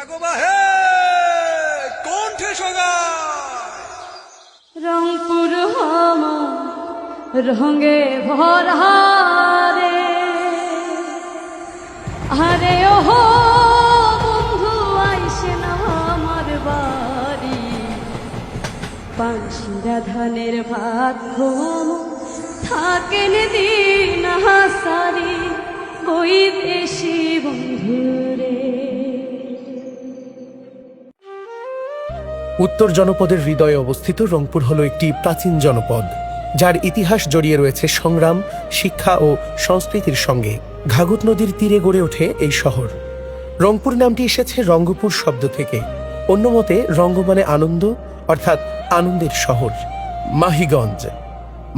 জাগো বাহে কণ্ঠে সগায় রংপুর আমার রঙে ভরা রে, আরে ওহো বন্ধু আইসে না আমার বাড়ি, পানশিরা ধানের ভাত ঘুম থাকেন দিন হাসারি বই দেশি বন্ধু রে। উত্তর জনপদের হৃদয়ে অবস্থিত রংপুর হল একটি প্রাচীন জনপদ, যার ইতিহাস জড়িয়ে রয়েছে সংগ্রাম, শিক্ষা ও সংস্কৃতির সঙ্গে। ঘাঘট নদীর তীরে গড়ে ওঠে এই শহর। রংপুর নামটি এসেছে রঙ্গপুর শব্দ থেকে। অন্য মতে রঙ্গ মানে আনন্দ, অর্থাৎ আনন্দের শহর।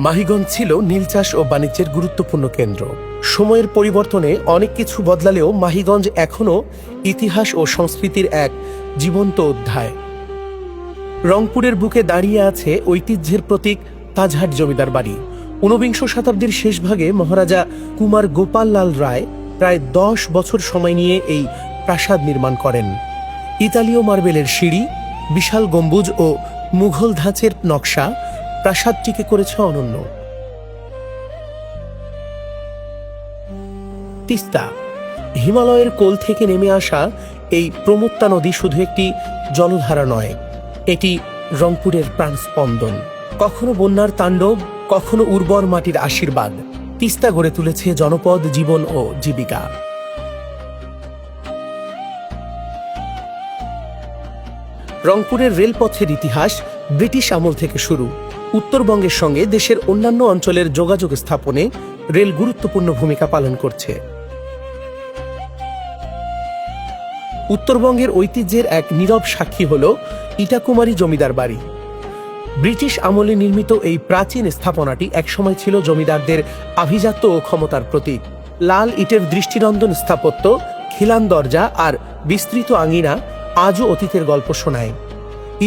মাহিগঞ্জ ছিল নীল চাষ ও বাণিজ্যের গুরুত্বপূর্ণ কেন্দ্র। সময়ের পরিবর্তনে অনেক কিছু বদলালেও মাহিগঞ্জ এখনও ইতিহাস ও সংস্কৃতির এক জীবন্ত অধ্যায়। রংপুরের বুকে দাঁড়িয়ে আছে ঐতিহ্যের প্রতীক তাজহাট জমিদার বাড়ি। ১৯ শতাব্দীর শেষ ভাগে মহারাজা কুমার গোপাল লাল রায় প্রায় ১০ বছর সময় নিয়ে এই প্রাসাদ নির্মাণ করেন। ইতালীয় মার্বেলের সিঁড়ি, বিশাল গম্বুজ ও মুঘল ধাঁচের নকশা প্রাসাদটিকে করেছে অনন্য। তিস্তা, হিমালয়ের কোল থেকে নেমে আসা এই প্রমত্তা নদী শুধু একটি জলধারা নয়, এটি রংপুরের প্রাণস্পন্দন। কখনো বন্যার তাণ্ডব, কখনো উর্বর মাটির আশীর্বাদ। তিস্তা গড়ে তুলেছে জনপদ, জীবন ও জীবিকা। রংপুরের রেলপথের ইতিহাস ব্রিটিশ আমল থেকে শুরু। উত্তরবঙ্গের সঙ্গে দেশের অন্যান্য অঞ্চলের যোগাযোগ স্থাপনে রেল গুরুত্বপূর্ণ ভূমিকা পালন করছে। উত্তরবঙ্গের ঐতিহ্যের এক নীরব সাক্ষী হল ইটাকুমারী জমিদার বাড়ি। ব্রিটিশ আমলে নির্মিত এই প্রাচীন স্থাপনাটি একসময় ছিল জমিদারদের আভিজাত্য ও ক্ষমতার প্রতীক। লাল ইটের দৃষ্টিনন্দন স্থাপত্য, খিলান দরজা আর বিস্তৃত আঙিনা আজও অতীতের গল্প শোনায়।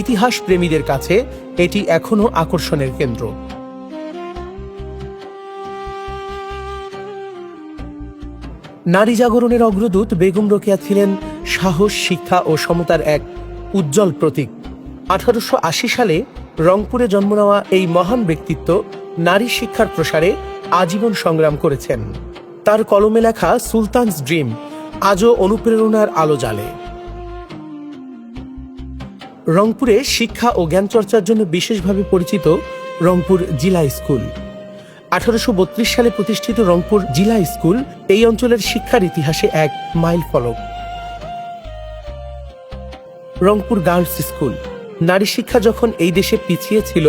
ইতিহাস প্রেমীদের কাছে এটি এখনও আকর্ষণের কেন্দ্র। নারী জাগরণের অগ্রদূত বেগম রোকেয়া ছিলেন সাহস, শিক্ষা ও সমতার এক উজ্জ্বল প্রতীক। 1880 সালে রংপুরে জন্ম নেওয়া এই মহান ব্যক্তিত্ব নারী শিক্ষার প্রসারে আজীবন সংগ্রাম করেছেন। তার কলমে লেখা সুলতানস ড্রিম আজও অনুপ্রেরণার আলো জ্বালে। রংপুরে শিক্ষা ও জ্ঞান চর্চার জন্য বিশেষভাবে পরিচিত রংপুর জিলা স্কুল। 1832 সালে প্রতিষ্ঠিত রংপুর জিলা স্কুল এই অঞ্চলের শিক্ষার ইতিহাসে এক মাইল ফলক। রংপুর গার্লস স্কুল, নারী শিক্ষা যখন এই দেশে পিছিয়ে ছিল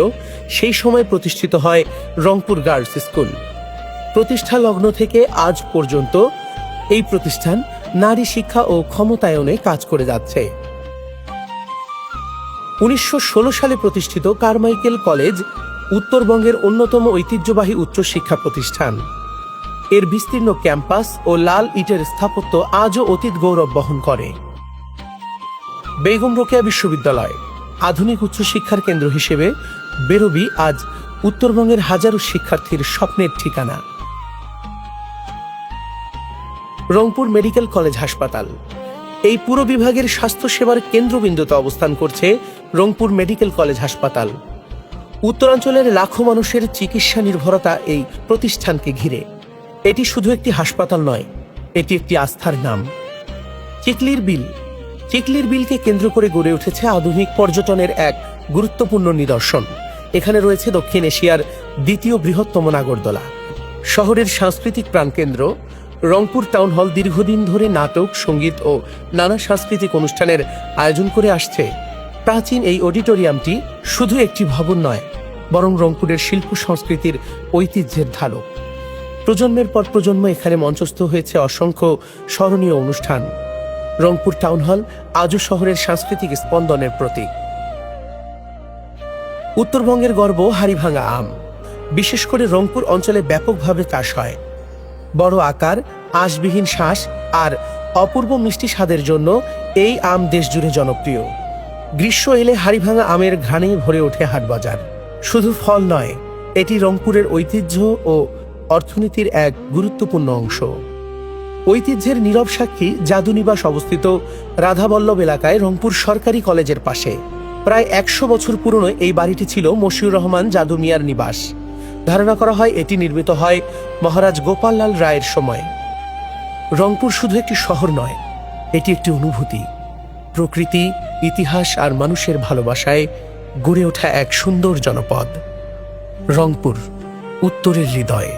সেই সময় প্রতিষ্ঠিত হয় রংপুর গার্লস স্কুল। প্রতিষ্ঠা লগ্ন থেকে আজ পর্যন্ত এই প্রতিষ্ঠান নারী শিক্ষা ও ক্ষমতায়নে কাজ করে যাচ্ছে। 1916 সালে প্রতিষ্ঠিত কারমাইকেল কলেজ উত্তরবঙ্গের অন্যতম ঐতিহ্যবাহী উচ্চশিক্ষা প্রতিষ্ঠান। এর বিস্তীর্ণ ক্যাম্পাস ও লাল ইটের স্থাপত্য আজও অতীত গৌরব বহন করে। বেগম রোকেয়া বিশ্ববিদ্যালয়, আধুনিক উচ্চশিক্ষার কেন্দ্র হিসেবে বেরোবি আজ উত্তরবঙ্গের হাজারো শিক্ষার্থীর স্বপ্নের ঠিকানা। রংপুর মেডিকেল কলেজ হাসপাতাল, এই পুরো বিভাগের স্বাস্থ্যসেবার কেন্দ্রবিন্দুতে অবস্থান করছে রংপুর মেডিকেল কলেজ হাসপাতাল। উত্তরাঞ্চলের লাখো মানুষের চিকিৎসা নির্ভরতা এই প্রতিষ্ঠানকে ঘিরে। এটি শুধু একটি হাসপাতাল নয়, এটি একটি আস্থার নাম। চিকলির বিলকে কেন্দ্র করে গড়ে উঠেছে আধুনিক পর্যটনের এক গুরুত্বপূর্ণ নিদর্শন। এখানে রয়েছে দক্ষিণ এশিয়ার দ্বিতীয় বৃহত্তম নাগরদোলা। শহরের সাংস্কৃতিক প্রাণকেন্দ্র রংপুর টাউন হল দীর্ঘদিন ধরে নাটক, সঙ্গীত ও নানা সাংস্কৃতিক অনুষ্ঠানের আয়োজন করে আসছে। প্রাচীন এই অডিটোরিয়ামটি শুধু একটি ভবন নয়, বরং রংপুরের শিল্প সংস্কৃতির ঐতিহ্যের ধারক। প্রজন্মের পর প্রজন্ম এখানে মঞ্চস্থ হয়েছে অসংখ্য স্মরণীয় অনুষ্ঠান। রংপুর টাউন হল আজও শহরের সাংস্কৃতিক স্পন্দনের প্রতীক। উত্তরবঙ্গের গর্ব হাড়িভাঙা আম, বিশেষ করে রংপুর অঞ্চলে ব্যাপকভাবে চাষ হয়। বড় আকার, আঁশবিহীন শ্বাস আর অপূর্ব মিষ্টি স্বাদের জন্য এই আম দেশজুড়ে জনপ্রিয়। গ্রীষ্ম এলে হাড়িভাঙা আমের ঘ্রাণে ভরে ওঠে হাটবাজার। শুধু ফল নয়, এটি রংপুরের ঐতিহ্য ও অর্থনীতির এক গুরুত্বপূর্ণ অংশ। ঐতিহ্যের নীরব সাক্ষী জাদুনিবাস অবস্থিত রাধাবল্লভ এলাকায় রংপুর সরকারি কলেজের পাশে। প্রায় 100 বছর পুরনো এই বাড়িটি ছিল মশিউর রহমান জাদু মিয়ার নিবাস। ধারণা করা হয় এটি নির্মিত হয় মহারাজ গোপাললাল রায়ের সময়। রংপুর শুধু একটি শহর নয়, এটি একটি অনুভূতি, প্রকৃতি, ইতিহাস আর মানুষের ভালোবাসায় গড়ে ওঠা এক সুন্দর জনপদ। রংপুর, উত্তরের হৃদয়।